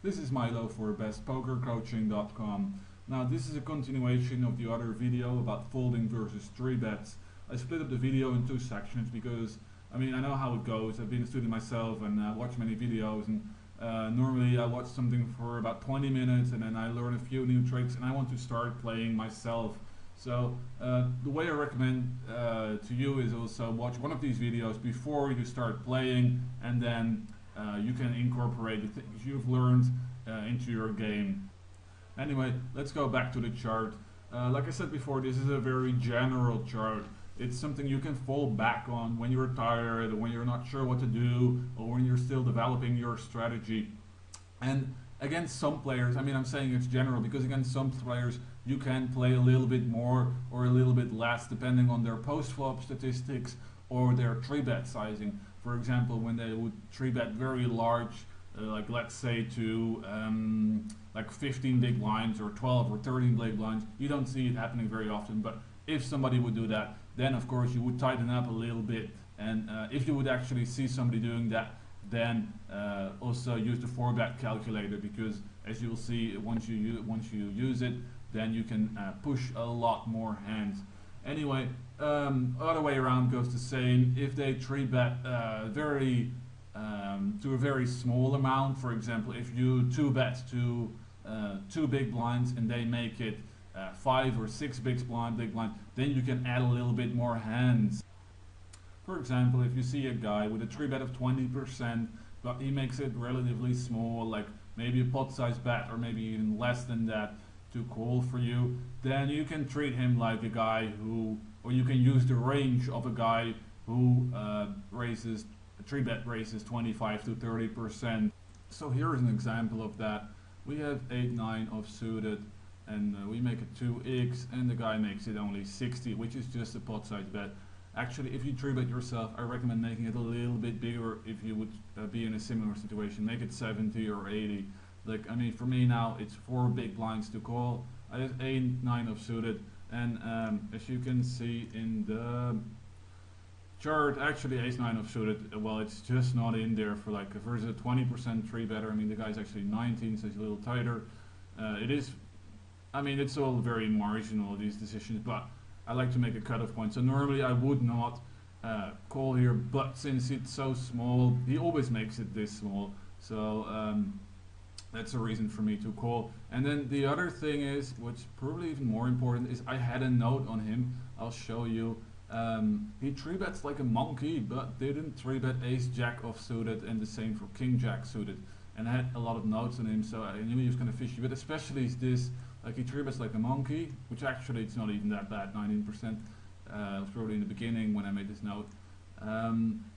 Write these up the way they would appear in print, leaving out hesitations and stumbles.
This is Milo for bestpokercoaching.com. Now this is a continuation of the other video about folding versus 3-bets. I split up the video in two sections because I know how it goes. I've been a student myself and watched many videos, and normally I watch something for about 20 minutes and then I learn a few new tricks and I want to start playing myself. So the way I recommend to you is also watch one of these videos before you start playing, and then you can incorporate the things you've learned into your game. Anyway, let's go back to the chart. Like I said before, this is a very general chart. It's something you can fall back on when you're tired, or when you're not sure what to do, or when you're still developing your strategy. And against some players, I'm saying it's general because against some players you can play a little bit more or a little bit less depending on their post-flop statistics or their 3-bet sizing. For example, when they would 3-bet very large, like let's say to like 15 big blinds or 12 or 13 big blinds, you don't see it happening very often. But if somebody would do that, then of course you would tighten up a little bit. And if you would actually see somebody doing that, then also use the 4-bet calculator, because as you will see, once you use it, then you can push a lot more hands. Anyway, other way around goes the same. If they 3-bet to a very small amount, for example, if you 2-bet to 2 big blinds and they make it 5 or 6 big blind, then you can add a little bit more hands. For example, if you see a guy with a 3-bet of 20%, but he makes it relatively small, like maybe a pot size bet or maybe even less than that, to call for you, then you can treat him like a guy who, or you can use the range of a guy who raises 3-bet raises 25 to 30%. So here is an example of that. We have 8-9 offsuited, and we make it 2x, and the guy makes it only 60, which is just a pot size bet. Actually, if you 3-bet yourself, I recommend making it a little bit bigger. If you would be in a similar situation, make it 70 or 80. Like, for me now, it's 4 big blinds to call. I have 8-9 offsuited, and as you can see in the chart, actually ace-9 offsuited, well, it's just not in there for like versus a 20% 3-better. The guy's actually 19, so he's a little tighter. It's all very marginal, these decisions, but I like to make a cutoff point. So normally I would not call here, but since it's so small, he always makes it this small. So that's a reason for me to call. And then the other thing is, which is probably even more important, is I had a note on him. I'll show you. He 3-bets like a monkey, but didn't 3-bet ace-jack offsuited, and the same for king-jack suited. And I had a lot of notes on him, so I knew he was going to fishy. But especially is this, like he 3-bets like a monkey, which actually it's not even that bad, 19%. It was probably in the beginning when I made this note.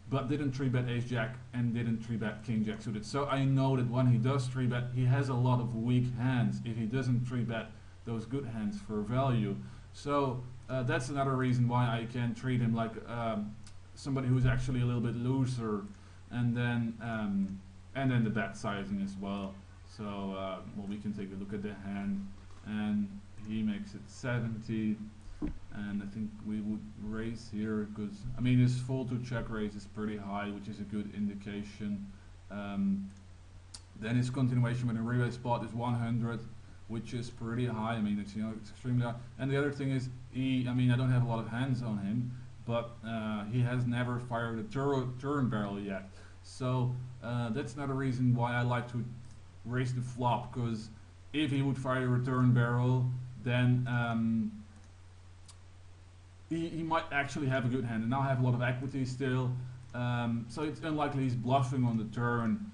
But didn't 3-bet ace-jack and didn't 3-bet king-jack suited. So I know that when he does 3-bet, he has a lot of weak hands if he doesn't 3-bet those good hands for value. So that's another reason why I can treat him like somebody who's actually a little bit looser, and then the bet sizing as well. So well, we can take a look at the hand, and he makes it 70, and I think we would raise here because his fold to check raise is pretty high, which is a good indication. Then his continuation with a re-raise spot is 100, which is pretty high. It's extremely high. And the other thing is, I don't have a lot of hands on him, but he has never fired a turn barrel yet. So that's another reason why I like to raise the flop, because if he would fire a return barrel, then he might actually have a good hand, and now I have a lot of equity still. So it's unlikely he's bluffing on the turn.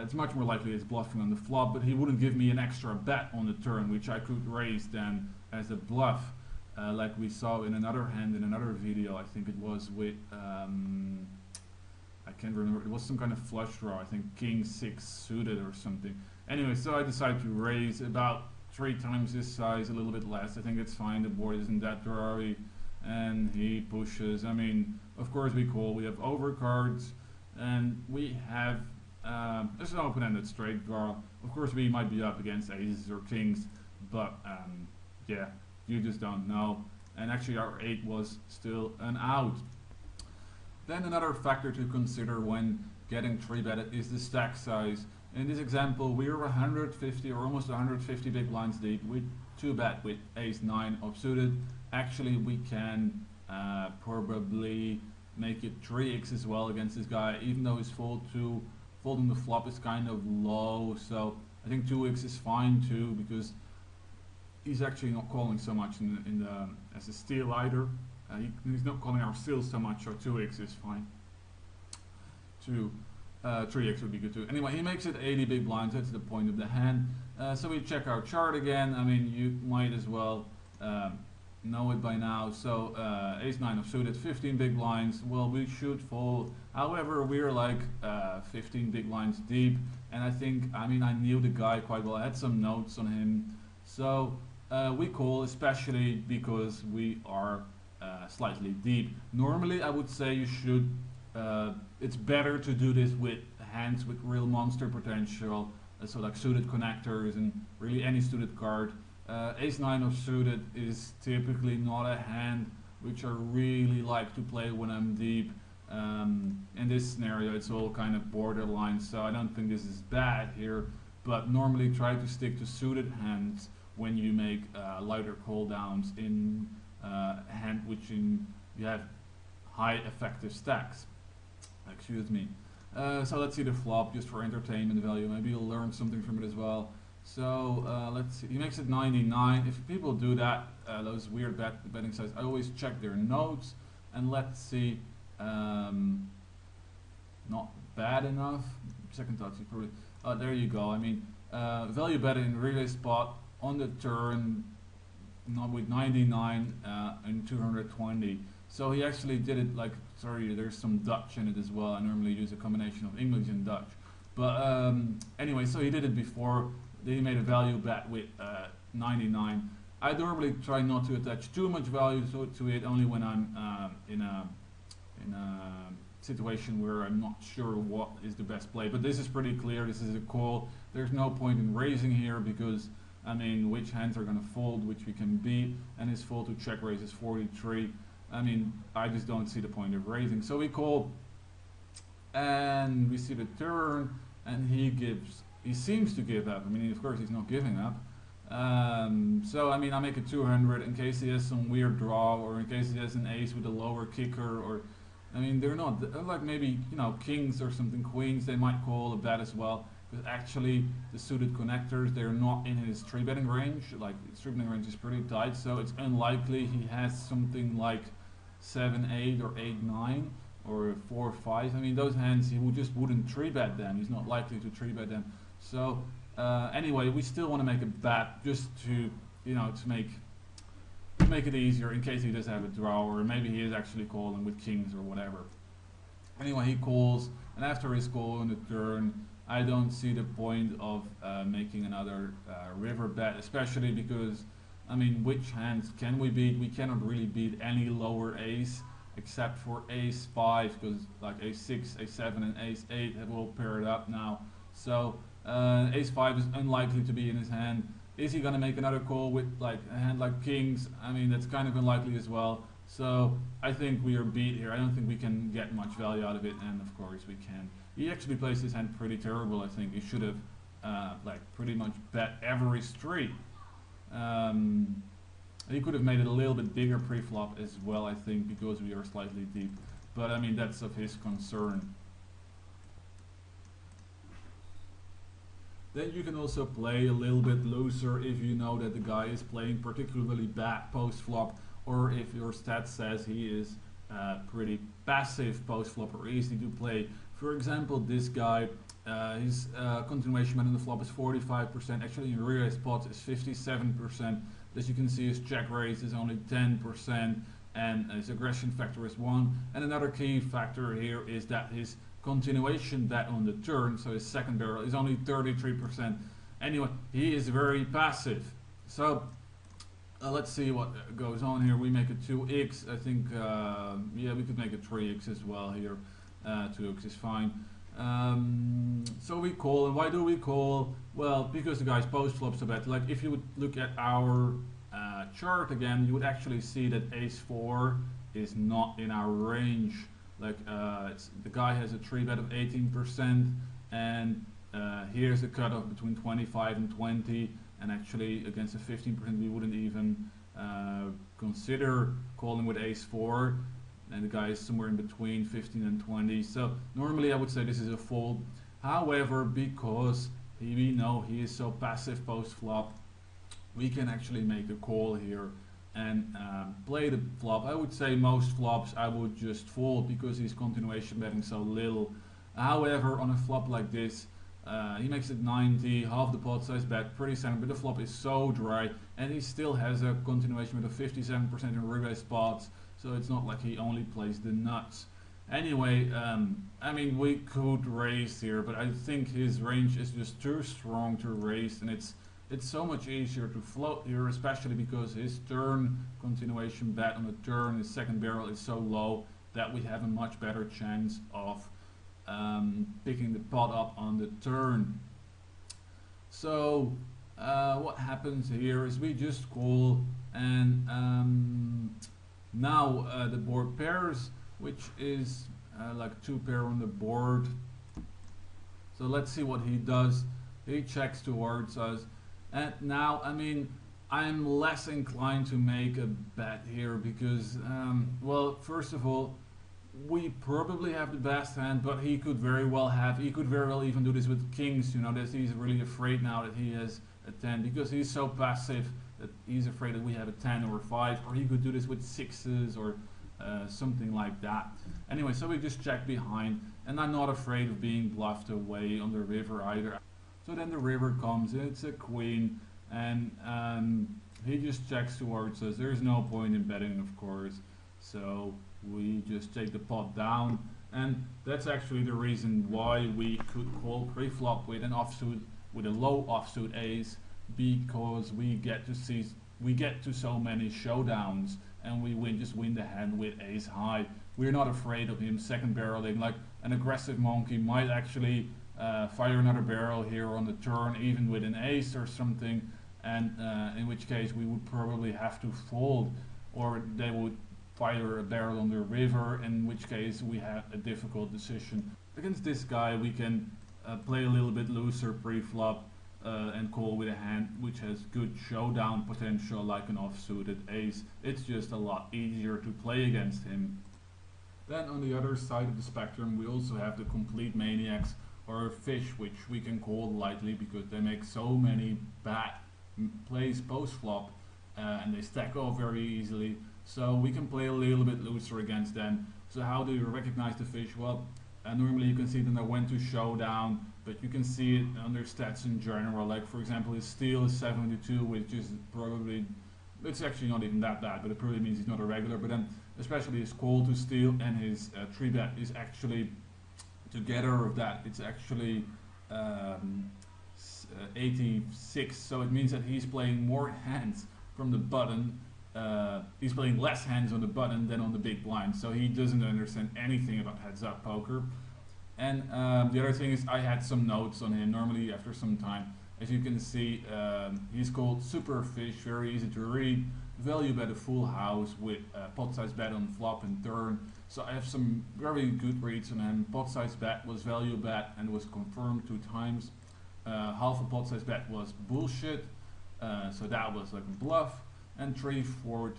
It's much more likely he's bluffing on the flop, but he wouldn't give me an extra bet on the turn, which I could raise then as a bluff, like we saw in another hand in another video. I think it was with I can't remember, it was some kind of flush draw, I think king-6 suited or something. Anyway, so I decided to raise about 3 times this size, a little bit less. I think it's fine, the board isn't that dry, and he pushes. Of course we call, we have overcards, and we have there's an open-ended straight draw. Of course we might be up against aces or kings, but yeah, you just don't know. And actually our 8 was still an out. Then another factor to consider when getting 3-betted is the stack size. In this example, we're 150 or almost 150 big blinds deep with 2-bet with ace-9 offsuited. Actually, we can probably make it 3x as well against this guy, even though his folding the flop is kind of low. So I think 2x is fine too, because he's actually not calling so much in the as a steal either. He's not calling our steals so much, so 2x is fine. 3x would be good too. Anyway, he makes it 80 big blinds. That's the point of the hand. So we check our chart again. I mean, you might as well know it by now. So ace-9 offsuited, 15 big blinds. Well, we should fold. However, we're like 15 big blinds deep, and I think, I mean, I knew the guy quite well. I had some notes on him. So we call, especially because we are slightly deep. Normally, I would say you should. It's better to do this with hands with real monster potential, so like suited connectors and really any suited card. Ace-9 of suited is typically not a hand which I really like to play when I'm deep. In this scenario, it's all kind of borderline, so I don't think this is bad here, but normally try to stick to suited hands when you make lighter call downs in a hand which you have high effective stacks. Excuse me. So let's see the flop just for entertainment value. Maybe you'll learn something from it as well. So let's see. He makes it 99. If people do that, those weird betting sites, I always check their notes. And let's see. Not bad enough. Second thoughts, you probably. There you go. I mean, value bet in relay spot on the turn, not with 99 and 220. So he actually did it like, sorry, there's some Dutch in it as well. I normally use a combination of English and Dutch. But anyway, so he did it before. Then he made a value bet with 99. I normally try not to attach too much value to it, only when I'm in a situation where I'm not sure what is the best play. But this is pretty clear. This is a call. There's no point in raising here because, I mean, which hands are going to fold, which we can beat, and his fold to check raise is 43. I mean, I just don't see the point of raising. So we call, and we see the turn, and he seems to give up. I mean, of course, he's not giving up. So, I mean, I make it 200 in case he has some weird draw, or in case he has an ace with a lower kicker, or, I mean, they're like maybe, you know, kings or something, queens, they might call a bet as well. Because actually, the suited connectors, they're not in his 3-betting range. Like, his 3-betting range is pretty tight, so it's unlikely he has something like 7-8 or 8-9 or 4-5. I mean, those hands he just wouldn't 3-bet them. He's not likely to 3-bet them. So anyway, we still want to make a bet just to, you know, to make it easier in case he does have a draw, or maybe he is actually calling with kings or whatever. Anyway, he calls, and after his call on the turn, I don't see the point of making another river bet, especially because, I mean, which hands can we beat? We cannot really beat any lower ace except for ace 5, because like ace 6, ace 7 and ace 8 have all paired up now. So ace 5 is unlikely to be in his hand. Is he going to make another call with like a hand like kings? I mean, that's kind of unlikely as well. So I think we are beat here. I don't think we can get much value out of it, and of course we can. He actually plays his hand pretty terrible. I think he should have like pretty much bet every street. He could have made it a little bit bigger pre-flop as well, I think, because we are slightly deep. But I mean, that's of his concern. Then you can also play a little bit looser if you know that the guy is playing particularly bad post-flop, or if your stat says he is pretty passive post-flop or easy to play. For example, this guy, his continuation bet on the flop is 45%, actually in rear spots is 57%. As you can see, his check raise is only 10%, and his aggression factor is 1. And another key factor here is that his continuation bet on the turn, so his second barrel, is only 33%. Anyway, he is very passive. So let's see what goes on here. We make a 2x. I think, yeah, we could make a 3x as well here. 2x is fine. So we call, and why do we call? Well, because the guy's post flops a bet. Like if you would look at our chart again, you would actually see that ace 4 is not in our range. Like the guy has a 3-bet of 18%, and Here's the cutoff between 25 and 20, and actually against a 15% we wouldn't even consider calling with ace 4, and the guy is somewhere in between 15 and 20. So normally I would say this is a fold. However, because we know he is so passive post flop, we can actually make a call here and play the flop. I would say most flops I would just fold because he's continuation betting so little. However, on a flop like this, he makes it 90, half the pot size bet, pretty standard, but the flop is so dry, and he still has a continuation with a 57% in rebase spots, so it's not like he only plays the nuts. Anyway, I mean, we could raise here, but I think his range is just too strong to raise, and it's so much easier to float here, especially because his turn continuation bet on the turn, his second barrel is so low that we have a much better chance of picking the pot up on the turn. So what happens here is we just call, and now the board pairs, which is like 2 pair on the board. So let's see what he does. He checks towards us, and now I mean I'm less inclined to make a bet here because well, first of all, we probably have the best hand, but he could very well even do this with kings, you know, that he's really afraid now that he has a 10 because he's so passive that he's afraid that we have a 10 or a 5, or he could do this with 6s or something like that. Anyway, so we just check behind, and I'm not afraid of being bluffed away on the river either. So then the river comes, it's a queen, and he just checks towards us. There's no point in betting, of course, so we just take the pot down, and that's actually the reason why we could call pre-flop with an offsuit, with a low offsuit ace, because we get to so many showdowns, and we just win the hand with ace high. We're not afraid of him second barreling. Like an aggressive monkey might actually fire another barrel here on the turn, even with an ace or something, and in which case we would probably have to fold, or they would fire a barrel on the river, in which case we have a difficult decision. Against this guy we can play a little bit looser pre-flop and call with a hand which has good showdown potential, like an offsuited ace. It's just a lot easier to play against him. Then on the other side of the spectrum we also have the complete maniacs, or fish, which we can call lightly because they make so many bad plays post flop and they stack off very easily. So we can play a little bit looser against them. So how do you recognize the fish? Well, normally you can see that I went to showdown, but you can see it under stats in general. Like for example, his steal is 72, which is probably, it's actually not even that bad, but it probably means he's not a regular. But then especially his call to steal and his 3-bet is actually, together of that, it's actually 86. So it means that he's playing more hands from the button. He's playing less hands on the button than on the big blind, so he doesn't understand anything about heads up poker. And the other thing is, I had some notes on him. Normally after some time, as you can see, he's called super fish, very easy to read, value bet a full house with pot size bet on flop and turn. So I have some very good reads on him. Pot size bet was value bet and was confirmed 2 times. Half a pot size bet was bullshit, so that was like a bluff. And 3/4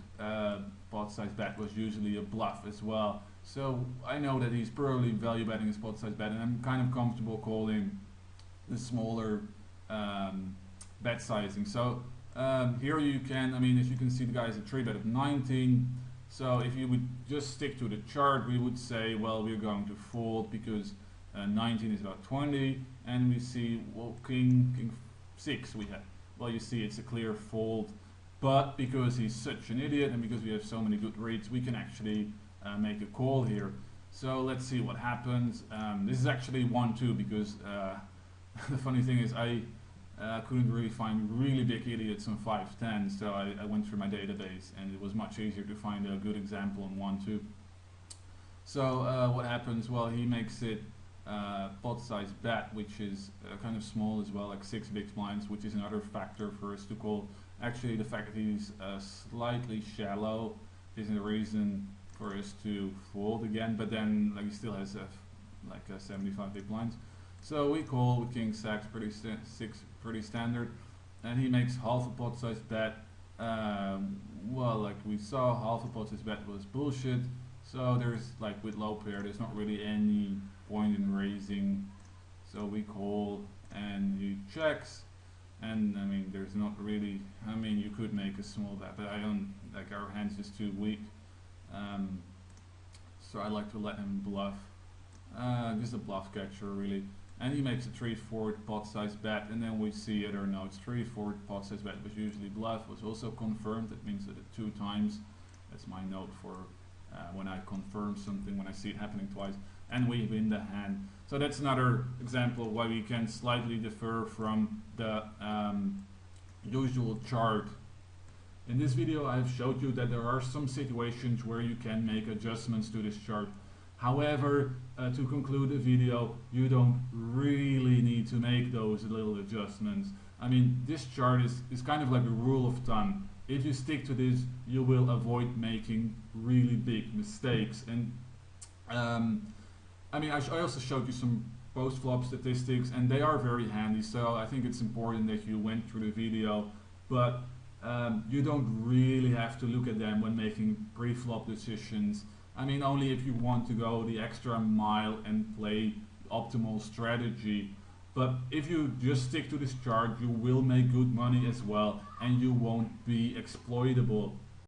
pot size bet was usually a bluff as well. So I know that he's probably value betting his pot size bet, and I'm kind of comfortable calling the smaller bet sizing. So here you can, I mean, as you can see, the guy has a 3-bet of 19. So if you would just stick to the chart, we would say, well, we're going to fold because 19 is about 20, and we see, well, king 6 we have. Well, you see it's a clear fold. But because he's such an idiot and because we have so many good reads, we can actually make a call here. So let's see what happens. This is actually 1-2 because the funny thing is I couldn't really find really big idiots on 5-10, so I went through my database and it was much easier to find a good example on 1-2. So what happens? Well, he makes it pot size bet, which is kind of small as well, like 6 big blinds, which is another factor for us to call. Actually, the fact that he's slightly shallow isn't a reason for us to fold again, but then like he still has like 75 big blinds. So we call with king six pretty standard, and he makes half a pot size bet. Well, like we saw, half a pot size bet was bullshit. So there's like with low pair, there's not really any point in raising. So we call, and he checks, and I mean there's not really. I mean you could make a small bet, but I don't like our hand's just too weak. So I like to let him bluff. Just a bluff catcher really. And he makes a 3/4 pot size bet, and then we see it or no, it's 3/4 pot size bet was usually bluff, was also confirmed. That means that it 2 times. That's my note for when I confirm something, when I see it happening twice, and we win the hand. So that's another example of why we can slightly differ from the usual chart. In this video I've showed you that there are some situations where you can make adjustments to this chart. However, to conclude the video, you don't really need to make those little adjustments. I mean, this chart is kind of like a rule of thumb. If you stick to this, you will avoid making really big mistakes. And I mean, I also showed you some post-flop statistics, and they are very handy, so I think it's important that you went through the video, but you don't really have to look at them when making pre-flop decisions. I mean, only if you want to go the extra mile and play optimal strategy. But if you just stick to this chart, you will make good money as well, and you won't be exploitable.